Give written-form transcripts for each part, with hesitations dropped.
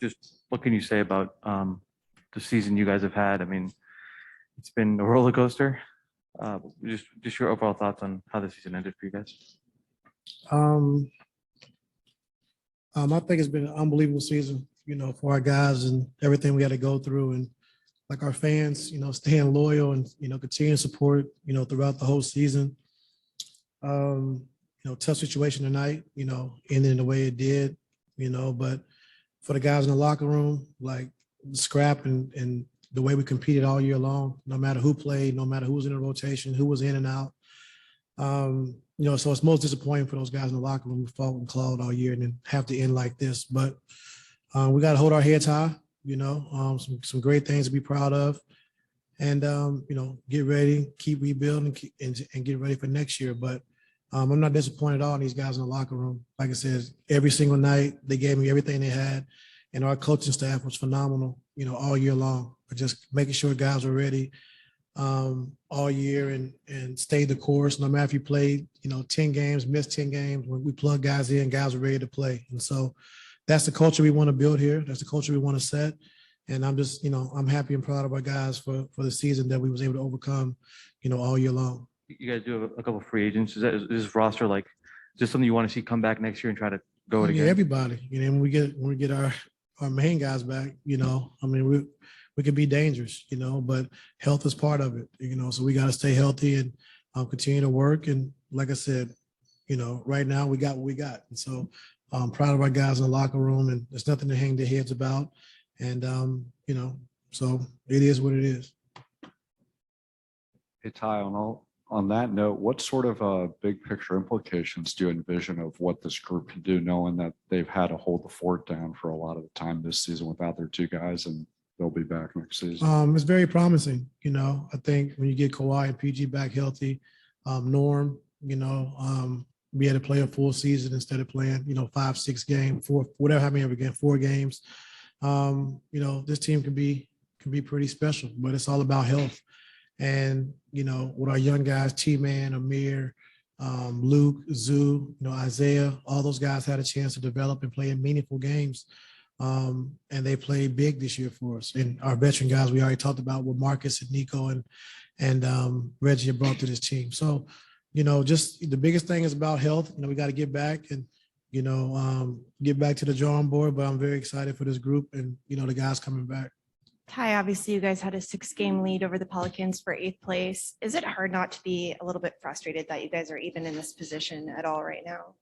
Just what can you say about the season you guys have had? I mean, it's been a roller coaster. Just your overall thoughts on how the season ended for you guys. Um, I think it's been an unbelievable season, for our guys and everything we had to go through, and like our fans, staying loyal and continue to support, throughout the whole season. Tough situation tonight, ending the way it did, but for the guys in the locker room, like the scrap and the way we competed all year long, no matter who played, no matter who was in the rotation, who was in and out. So it's most disappointing for those guys in the locker room who fought and clawed all year and then have to end like this. But we got to hold our heads high, some great things to be proud of, and get ready, keep rebuilding, and get ready for next year. But I'm not disappointed at all in these guys in the locker room. Like I said, every single night they gave me everything they had, and our coaching staff was phenomenal, all year long. But just making sure guys were ready all year and stayed the course. No matter if you played, 10 games, missed 10 games, when we plug guys in, guys are ready to play. And so that's the culture we want to build here. That's the culture we want to set. And I'm just, I'm happy and proud of our guys for the season that we was able to overcome, all year long. You guys do have a couple of free agents. Is this roster like just something you want to see come back next year and try to go again? Yeah, everybody. When we get our main guys back, we could be dangerous, but health is part of it, so we got to stay healthy and continue to work. And like I said, right now we got what we got. And so I'm proud of our guys in the locker room, and there's nothing to hang their heads about. And, so it is what it is. Hey, Ty, on that note, what sort of big picture implications do you envision of what this group can do, knowing that they've had to hold the fort down for a lot of the time this season without their two guys, and they'll be back next season? It's very promising. I think when you get Kawhi and PG back healthy, Norm, we had to play a full season instead of playing, 5, 6 games, 4, whatever, how many ever again, 4 games. This team can be pretty special, but it's all about health. And, with our young guys, T-Man, Amir, Luke, Zoo, Isaiah, all those guys had a chance to develop and play in meaningful games. And they played big this year for us. And our veteran guys, we already talked about what Marcus and Nico and Reggie have brought to this team. So, just the biggest thing is about health. We got to get back and, get back to the drawing board. But I'm very excited for this group and, the guys coming back. Ty, obviously you guys had a 6-game lead over the Pelicans for 8th place. Is it hard not to be a little bit frustrated that you guys are even in this position at all right now?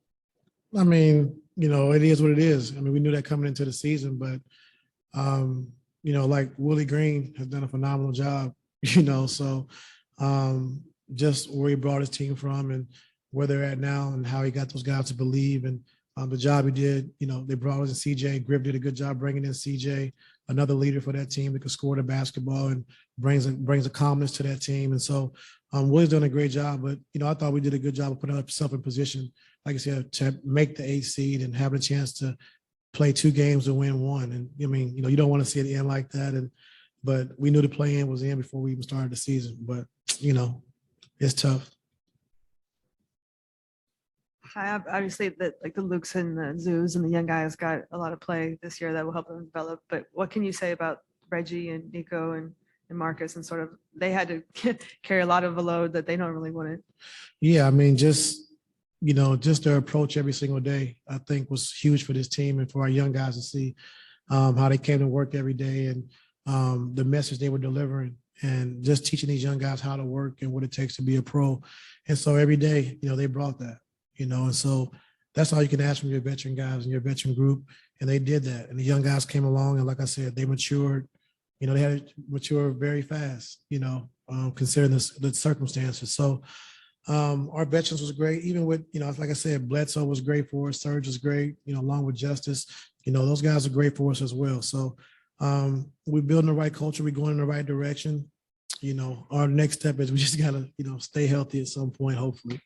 I mean, it is what it is. I mean, we knew that coming into the season, but, like Willie Green has done a phenomenal job, so just where he brought his team from and where they're at now and how he got those guys to believe and the job he did, they brought us in CJ. Griff did a good job bringing in CJ, another leader for that team that could score the basketball and brings a calmness to that team. And so Willie's done a great job, but, I thought we did a good job of putting ourselves in position, like I said, to make the 8th seed and having a chance to play 2 games and win 1. And I mean, you don't want to see it end like that. But we knew the play-in was in before we even started the season, but it's tough. Hi, obviously the Lukes and the Zoos and the young guys got a lot of play this year that will help them develop. But what can you say about Reggie and Nico and Marcus and sort of they had to carry a lot of a load that they normally wouldn't? Yeah, I mean, just their approach every single day, I think was huge for this team and for our young guys to see how they came to work every day and the message they were delivering and just teaching these young guys how to work and what it takes to be a pro. And so every day, they brought that. And so that's all you can ask from your veteran guys and your veteran group. And they did that. And the young guys came along. And like I said, they matured, they had to mature very fast, considering the circumstances. So our veterans was great, even with, like I said, Bledsoe was great for us. Serge was great, along with Justice, those guys are great for us as well. So we're building the right culture. We're going in the right direction. Our next step is we just got to, stay healthy at some point, hopefully.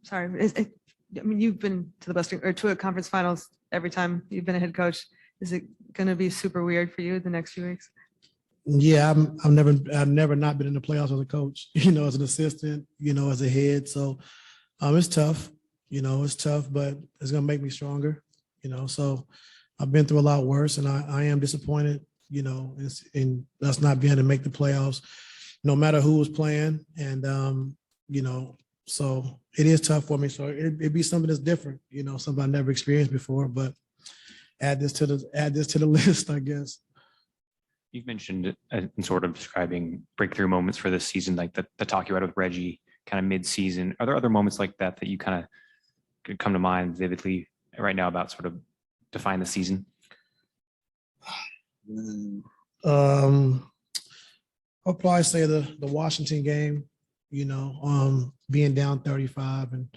Sorry, I mean, you've been to the Western or to a conference finals every time you've been a head coach. Is it going to be super weird for you the next few weeks? Yeah, I've never not been in the playoffs as a coach, as an assistant, as a head. So it's tough, it's tough, but it's going to make me stronger, so I've been through a lot worse, and I am disappointed, you know, in us not being able to make the playoffs, no matter who was playing. And, you know, so it is tough for me. So it'd be something that's different, you know, something I never experienced before, but add this to the list, I guess. You've mentioned it in sort of describing breakthrough moments for this season, like the talk you had with Reggie kind of mid-season. Are there other moments like that that you kind of could come to mind vividly right now about sort of define the season? I'll probably say the Washington game, you know, being down 35 and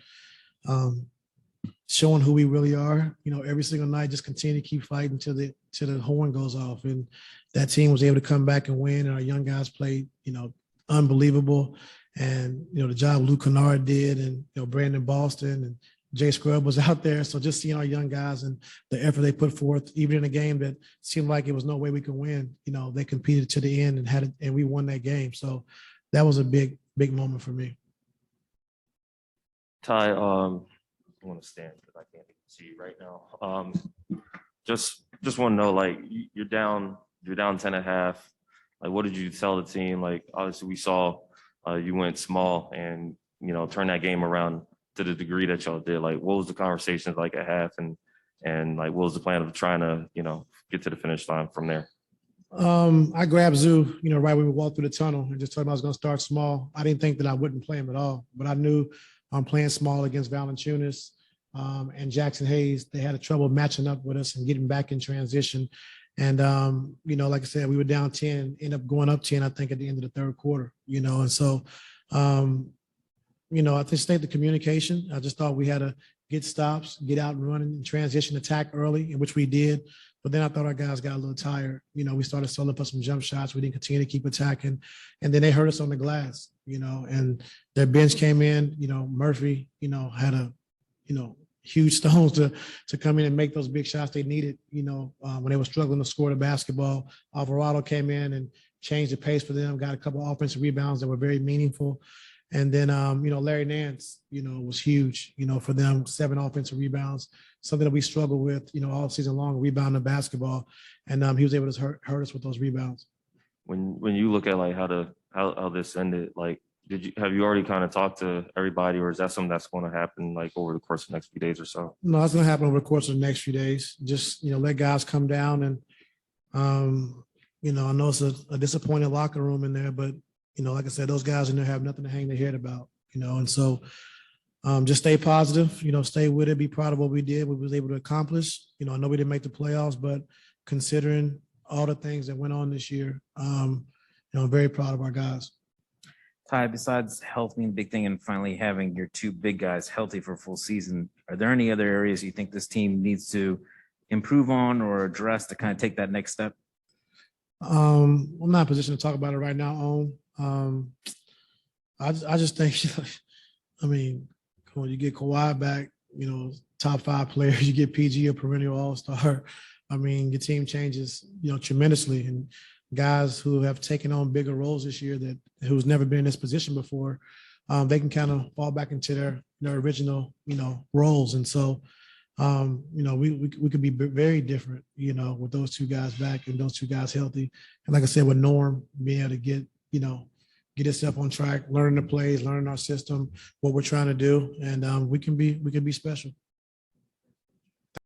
showing who we really are, you know, every single night, just continue to keep fighting till the horn goes off. And that team was able to come back and win. And our young guys played, you know, unbelievable. And, you know, the job Luke Kennard did, and, you know, Brandon Boston and Jay Scrub was out there. So just seeing our young guys and the effort they put forth, even in a game that seemed like it was no way we could win, you know, they competed to the end and had it, and we won that game. So that was a big moment for me. Ty, I want to stand because I can't even see you right now. Just want to know, like, you're down 10 and a half. Like, what did you tell the team? Like, obviously we saw you went small and, you know, turned that game around to the degree that y'all did. Like, what was the conversations like at half, and like, what was the plan of trying to, you know, get to the finish line from there? I grabbed Zoo, you know, right when we walked through the tunnel, and just told him I was going to start small. I didn't think that I wouldn't play him at all, but I knew I'm playing small against Valanciunas and Jackson Hayes. They had a trouble matching up with us and getting back in transition. And, you know, like I said, we were down 10, ended up going up 10, I think, at the end of the third quarter, you know. And so, you know, I just think the communication, I just thought we had to get stops, get out and run and transition attack early, which we did. But then I thought our guys got a little tired. You know, we started selling up some jump shots. We didn't continue to keep attacking. And then they hurt us on the glass, you know, and their bench came in, you know, Murphy, you know, had a, you know, huge stones to come in and make those big shots they needed, you know, when they were struggling to score the basketball. Alvarado came in and changed the pace for them, got a couple of offensive rebounds that were very meaningful. And then, you know, Larry Nance, you know, was huge, you know, for them, 7 offensive rebounds, something that we struggled with, you know, all season long, rebounding basketball. And he was able to hurt us with those rebounds. When you look at like how this ended, like, have you already kind of talked to everybody, or is that something that's going to happen like over the course of the next few days or so? No, it's going to happen over the course of the next few days. Just, you know, let guys come down and, you know, I know it's a disappointing locker room in there, but, you know, like I said, those guys in there have nothing to hang their head about, you know, and so just stay positive, you know, stay with it, be proud of what we did, what we was able to accomplish. You know, I know we didn't make the playoffs, but considering all the things that went on this year, you know, I'm very proud of our guys. Ty, besides health being a big thing and finally having your 2 big guys healthy for a full season, are there any other areas you think this team needs to improve on or address to kind of take that next step? I'm not in a position to talk about it right now. I just think, I mean, come on, you get Kawhi back, you know, top 5 players, you get PG, a perennial all-star. I mean, your team changes, you know, tremendously, and guys who have taken on bigger roles this year who's never been in this position before, they can kind of fall back into their original, you know, roles. And so, you know, we could be very different, you know, with those 2 guys back and those 2 guys healthy. And like I said, with Norm being able to get himself on track, learning the plays, learning our system, what we're trying to do, and we can be special.